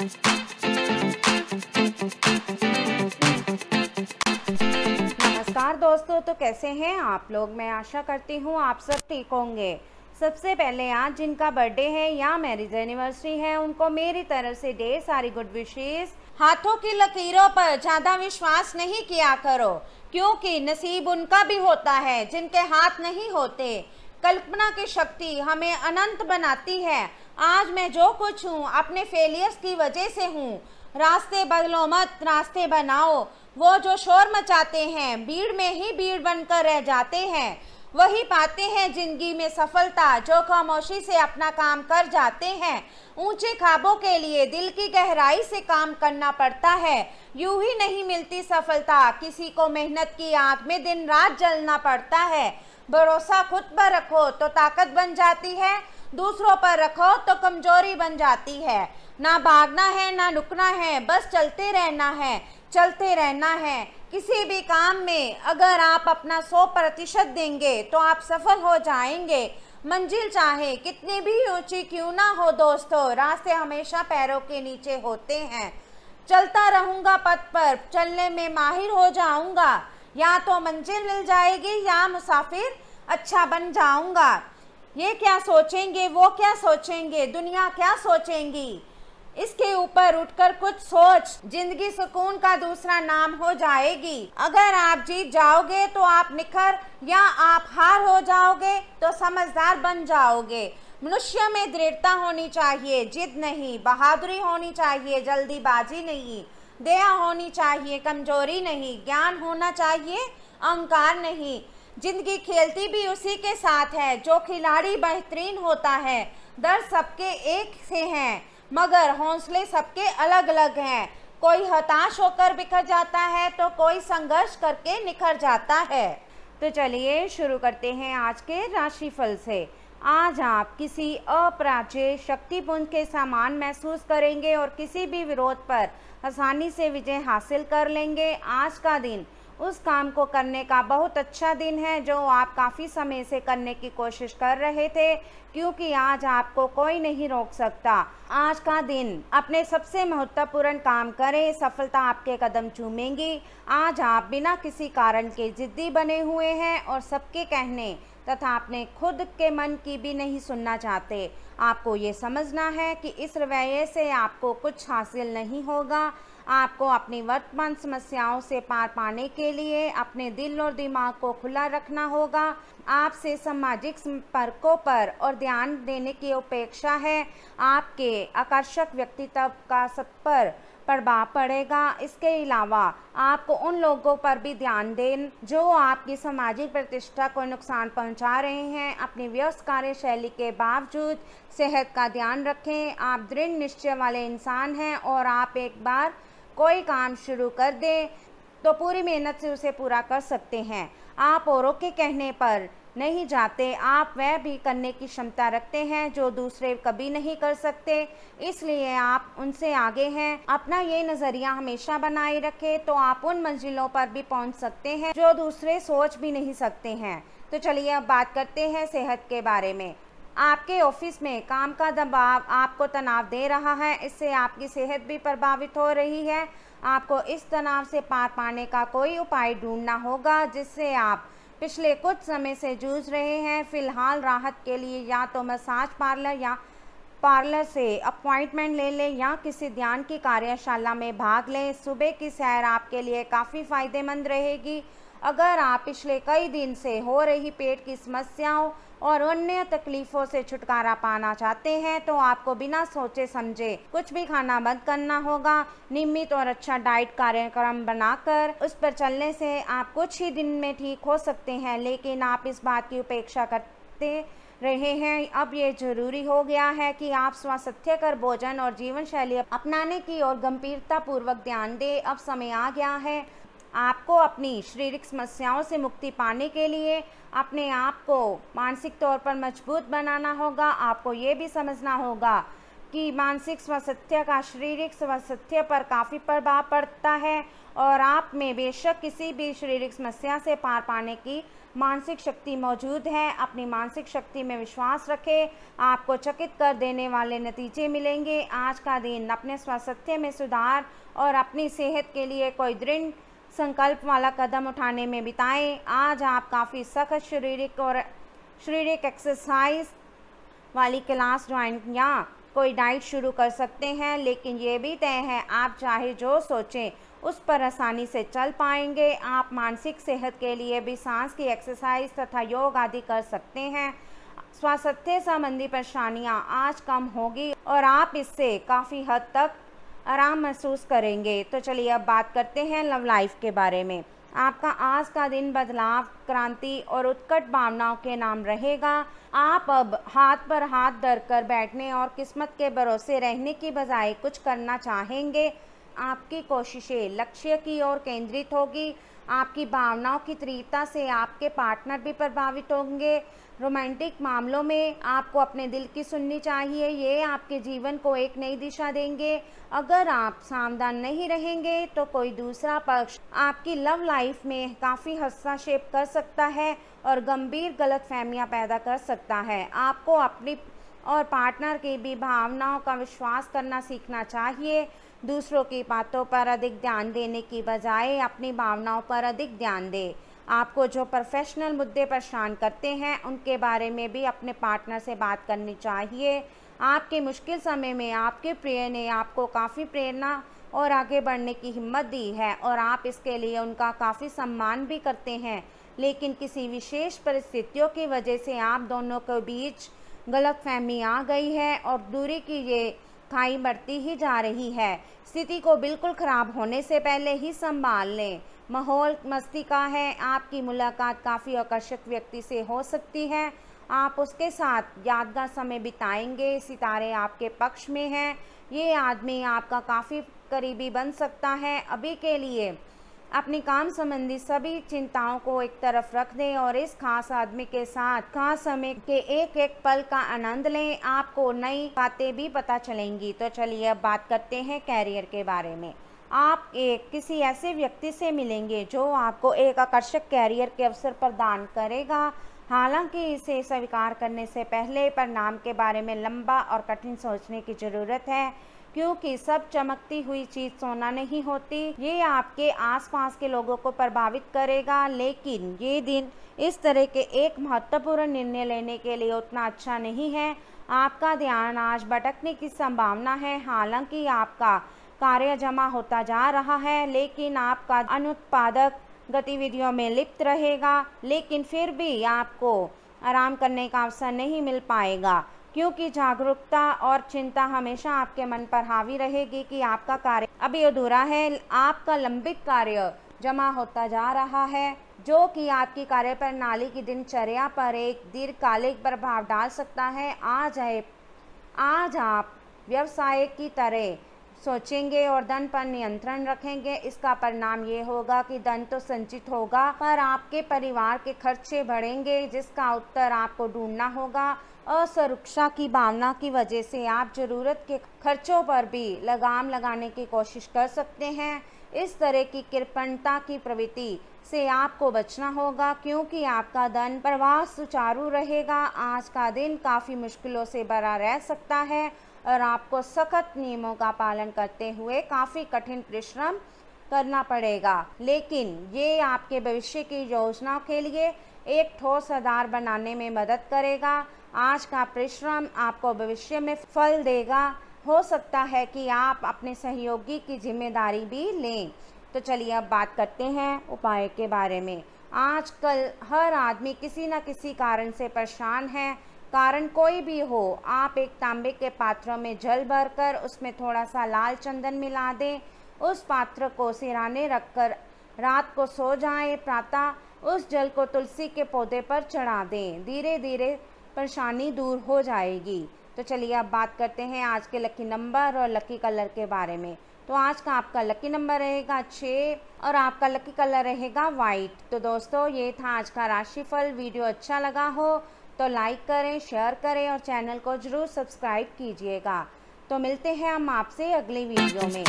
नमस्कार दोस्तों, तो कैसे हैं आप लोग। मैं आशा करती हूँ आप सब ठीक होंगे। सबसे पहले आज जिनका बर्थडे है या मैरिज एनिवर्सरी है, उनको मेरी तरफ से ढेर सारी गुड विशेस। हाथों की लकीरों पर ज़्यादा विश्वास नहीं किया करो, क्योंकि नसीब उनका भी होता है जिनके हाथ नहीं होते। कल्पना की शक्ति हमें अनंत बनाती है। आज मैं जो कुछ हूँ अपने फेलियर्स की वजह से हूँ। रास्ते बदलो मत, रास्ते बनाओ। वो जो शोर मचाते हैं, भीड़ में ही भीड़ बनकर रह जाते हैं, वही पाते हैं जिंदगी में सफलता, जो खामोशी से अपना काम कर जाते हैं। ऊंचे ख्वाबों के लिए दिल की गहराई से काम करना पड़ता है। यूं ही नहीं मिलती सफलता, किसी को मेहनत की आग में दिन रात जलना पड़ता है। भरोसा खुद पर रखो तो ताकत बन जाती है, दूसरों पर रखो तो कमजोरी बन जाती है। ना भागना है ना रुकना है, बस चलते रहना है, चलते रहना है। किसी भी काम में अगर आप अपना 100% देंगे तो आप सफल हो जाएंगे। मंजिल चाहे कितनी भी ऊंची क्यों ना हो दोस्तों, रास्ते हमेशा पैरों के नीचे होते हैं। चलता रहूंगा पथ पर, चलने में माहिर हो जाऊंगा। या तो मंजिल मिल जाएगी या मुसाफिर अच्छा बन जाऊंगा। ये क्या सोचेंगे, वो क्या सोचेंगे, दुनिया क्या सोचेंगी, इसके ऊपर उठकर कुछ सोच। जिंदगी सुकून का दूसरा नाम हो जाएगी। अगर आप जीत जाओगे तो आप निखर, या आप हार हो जाओगे तो समझदार बन जाओगे। मनुष्य में दृढ़ता होनी चाहिए, जिद नहीं। बहादुरी होनी चाहिए, जल्दीबाजी नहीं। दया होनी चाहिए, कमजोरी नहीं। ज्ञान होना चाहिए, अहंकार नहीं। जिंदगी खेलती भी उसी के साथ है जो खिलाड़ी बेहतरीन होता है। दर्द सबके एक से हैं, मगर हौसले सबके अलग अलग हैं। कोई हताश होकर बिखर जाता है तो कोई संघर्ष करके निखर जाता है। तो चलिए शुरू करते हैं आज के राशिफल से। आज आप किसी अपराजय शक्तिपुंज के समान महसूस करेंगे और किसी भी विरोध पर आसानी से विजय हासिल कर लेंगे। आज का दिन उस काम को करने का बहुत अच्छा दिन है जो आप काफ़ी समय से करने की कोशिश कर रहे थे, क्योंकि आज आपको कोई नहीं रोक सकता। आज का दिन अपने सबसे महत्वपूर्ण काम करें, सफलता आपके कदम चूमेंगी। आज आप बिना किसी कारण के जिद्दी बने हुए हैं और सबके कहने तथा अपने खुद के मन की भी नहीं सुनना चाहते। आपको ये समझना है कि इस रवैये से आपको कुछ हासिल नहीं होगा। आपको अपनी वर्तमान समस्याओं से पार पाने के लिए अपने दिल और दिमाग को खुला रखना होगा। आपसे सामाजिक संपर्कों पर और ध्यान देने की अपेक्षा है। आपके आकर्षक व्यक्तित्व का सब पर प्रभाव पड़ेगा। इसके अलावा आपको उन लोगों पर भी ध्यान दें जो आपकी सामाजिक प्रतिष्ठा को नुकसान पहुंचा रहे हैं। अपनी व्यस्त कार्यशैली के बावजूद सेहत का ध्यान रखें। आप दृढ़ निश्चय वाले इंसान हैं और आप एक बार कोई काम शुरू कर दें तो पूरी मेहनत से उसे पूरा कर सकते हैं। आप औरों के कहने पर नहीं जाते, आप वह भी करने की क्षमता रखते हैं जो दूसरे कभी नहीं कर सकते, इसलिए आप उनसे आगे हैं। अपना ये नज़रिया हमेशा बनाए रखें तो आप उन मंजिलों पर भी पहुंच सकते हैं जो दूसरे सोच भी नहीं सकते हैं। तो चलिए अब बात करते हैं सेहत के बारे में। आपके ऑफिस में काम का दबाव आपको तनाव दे रहा है, इससे आपकी सेहत भी प्रभावित हो रही है। आपको इस तनाव से पार पाने का कोई उपाय ढूंढना होगा जिससे आप पिछले कुछ समय से जूझ रहे हैं। फिलहाल राहत के लिए या तो मसाज पार्लर से अपॉइंटमेंट ले लें या किसी ध्यान की कार्यशाला में भाग लें। सुबह की सैर आपके लिए काफ़ी फ़ायदेमंद रहेगी। अगर आप पिछले कई दिन से हो रही पेट की समस्याओं और अन्य तकलीफ़ों से छुटकारा पाना चाहते हैं तो आपको बिना सोचे समझे कुछ भी खाना बंद करना होगा। नियमित और अच्छा डाइट कार्यक्रम बनाकर उस पर चलने से आप कुछ ही दिन में ठीक हो सकते हैं, लेकिन आप इस बात की उपेक्षा करते रहे हैं। अब ये जरूरी हो गया है कि आप स्वास्थ्यकर भोजन और जीवन शैली अपनाने की ओर गंभीरता पूर्वक ध्यान दें। अब समय आ गया है आपको अपनी शारीरिक समस्याओं से मुक्ति पाने के लिए अपने आप को मानसिक तौर पर मजबूत बनाना होगा। आपको ये भी समझना होगा आपकी मानसिक स्वास्थ्य का शारीरिक स्वास्थ्य पर काफ़ी प्रभाव पड़ता है और आप में बेशक किसी भी शारीरिक समस्या से पार पाने की मानसिक शक्ति मौजूद है। अपनी मानसिक शक्ति में विश्वास रखें, आपको चकित कर देने वाले नतीजे मिलेंगे। आज का दिन अपने स्वास्थ्य में सुधार और अपनी सेहत के लिए कोई दृढ़ संकल्प वाला कदम उठाने में बिताएं। आज आप काफ़ी सख्त शारीरिक एक्सरसाइज वाली क्लास ज्वाइन या कोई डाइट शुरू कर सकते हैं, लेकिन ये भी तय है आप चाहे जो सोचें उस पर आसानी से चल पाएंगे। आप मानसिक सेहत के लिए भी सांस की एक्सरसाइज तथा योग आदि कर सकते हैं। स्वास्थ्य संबंधी परेशानियां आज कम होगी और आप इससे काफ़ी हद तक आराम महसूस करेंगे। तो चलिए अब बात करते हैं लव लाइफ के बारे में। आपका आज का दिन बदलाव, क्रांति और उत्कट भावनाओं के नाम रहेगा। आप अब हाथ पर हाथ धरकर बैठने और किस्मत के भरोसे रहने की बजाय कुछ करना चाहेंगे। आपकी कोशिशें लक्ष्य की ओर केंद्रित होगी। आपकी भावनाओं की तीव्रता से आपके पार्टनर भी प्रभावित होंगे। रोमांटिक मामलों में आपको अपने दिल की सुननी चाहिए, ये आपके जीवन को एक नई दिशा देंगे। अगर आप सावधान नहीं रहेंगे तो कोई दूसरा पक्ष आपकी लव लाइफ में काफ़ी हस्तक्षेप कर सकता है और गंभीर गलतफहमियां पैदा कर सकता है। आपको अपनी और पार्टनर की भी भावनाओं का विश्वास करना सीखना चाहिए। दूसरों की बातों पर अधिक ध्यान देने की बजाय अपनी भावनाओं पर अधिक ध्यान दें। आपको जो प्रोफेशनल मुद्दे परेशान करते हैं उनके बारे में भी अपने पार्टनर से बात करनी चाहिए। आपके मुश्किल समय में आपके प्रिय ने आपको काफ़ी प्रेरणा और आगे बढ़ने की हिम्मत दी है और आप इसके लिए उनका काफ़ी सम्मान भी करते हैं, लेकिन किसी विशेष परिस्थितियों की वजह से आप दोनों के बीच गलतफहमी आ गई है और दूरी की ये खाई बढ़ती ही जा रही है। स्थिति को बिल्कुल ख़राब होने से पहले ही संभाल लें। माहौल मस्ती का है। आपकी मुलाकात काफ़ी आकर्षक व्यक्ति से हो सकती है। आप उसके साथ यादगार समय बिताएंगे। सितारे आपके पक्ष में हैं। ये आदमी आपका काफ़ी करीबी बन सकता है। अभी के लिए अपनी काम संबंधी सभी चिंताओं को एक तरफ रख दें और इस खास आदमी के साथ खास समय के एक एक पल का आनंद लें। आपको नई बातें भी पता चलेंगी। तो चलिए अब बात करते हैं कैरियर के बारे में। आप किसी ऐसे व्यक्ति से मिलेंगे जो आपको एक आकर्षक कैरियर के अवसर प्रदान करेगा। हालांकि इसे स्वीकार करने से पहले परिणाम के बारे में लंबा और कठिन सोचने की ज़रूरत है, क्योंकि सब चमकती हुई चीज़ सोना नहीं होती। ये आपके आसपास के लोगों को प्रभावित करेगा, लेकिन ये दिन इस तरह के एक महत्वपूर्ण निर्णय लेने के लिए उतना अच्छा नहीं है। आपका ध्यान आज भटकने की संभावना है। हालांकि आपका कार्य जमा होता जा रहा है, लेकिन आपका अनुत्पादक गतिविधियों में लिप्त रहेगा, लेकिन फिर भी आपको आराम करने का अवसर नहीं मिल पाएगा, क्योंकि जागरूकता और चिंता हमेशा आपके मन पर हावी रहेगी कि आपका कार्य अभी अधूरा है। आपका लंबित कार्य जमा होता जा रहा है, जो कि आपकी कार्य प्रणाली की दिनचर्या पर एक दीर्घकालिक प्रभाव डाल सकता है। आज आप व्यवसाय की तरह सोचेंगे और धन पर नियंत्रण रखेंगे। इसका परिणाम ये होगा कि धन तो संचित होगा, पर आपके परिवार के खर्चे बढ़ेंगे, जिसका उत्तर आपको ढूंढना होगा। असुरक्षा की भावना की वजह से आप जरूरत के खर्चों पर भी लगाम लगाने की कोशिश कर सकते हैं। इस तरह की कृपणता की प्रवृत्ति से आपको बचना होगा, क्योंकि आपका धन प्रवाह सुचारू रहेगा। आज का दिन काफ़ी मुश्किलों से भरा रह सकता है और आपको सख्त नियमों का पालन करते हुए काफ़ी कठिन परिश्रम करना पड़ेगा, लेकिन ये आपके भविष्य की योजनाओं के लिए एक ठोस आधार बनाने में मदद करेगा। आज का परिश्रम आपको भविष्य में फल देगा। हो सकता है कि आप अपने सहयोगी की जिम्मेदारी भी लें। तो चलिए अब बात करते हैं उपाय के बारे में। आजकल हर आदमी किसी न किसी कारण से परेशान है। कारण कोई भी हो, आप एक तांबे के पात्र में जल भरकर उसमें थोड़ा सा लाल चंदन मिला दें। उस पात्र को सिरहाने रखकर रात को सो जाएं। प्रातः उस जल को तुलसी के पौधे पर चढ़ा दें। धीरे धीरे परेशानी दूर हो जाएगी। तो चलिए अब बात करते हैं आज के लकी नंबर और लकी कलर के बारे में। तो आज का आपका लकी नंबर रहेगा 6 और आपका लकी कलर रहेगा वाइट। तो दोस्तों, ये था आज का राशिफल। वीडियो अच्छा लगा हो तो लाइक करें, शेयर करें और चैनल को ज़रूर सब्सक्राइब कीजिएगा। तो मिलते हैं हम आपसे अगली वीडियो में।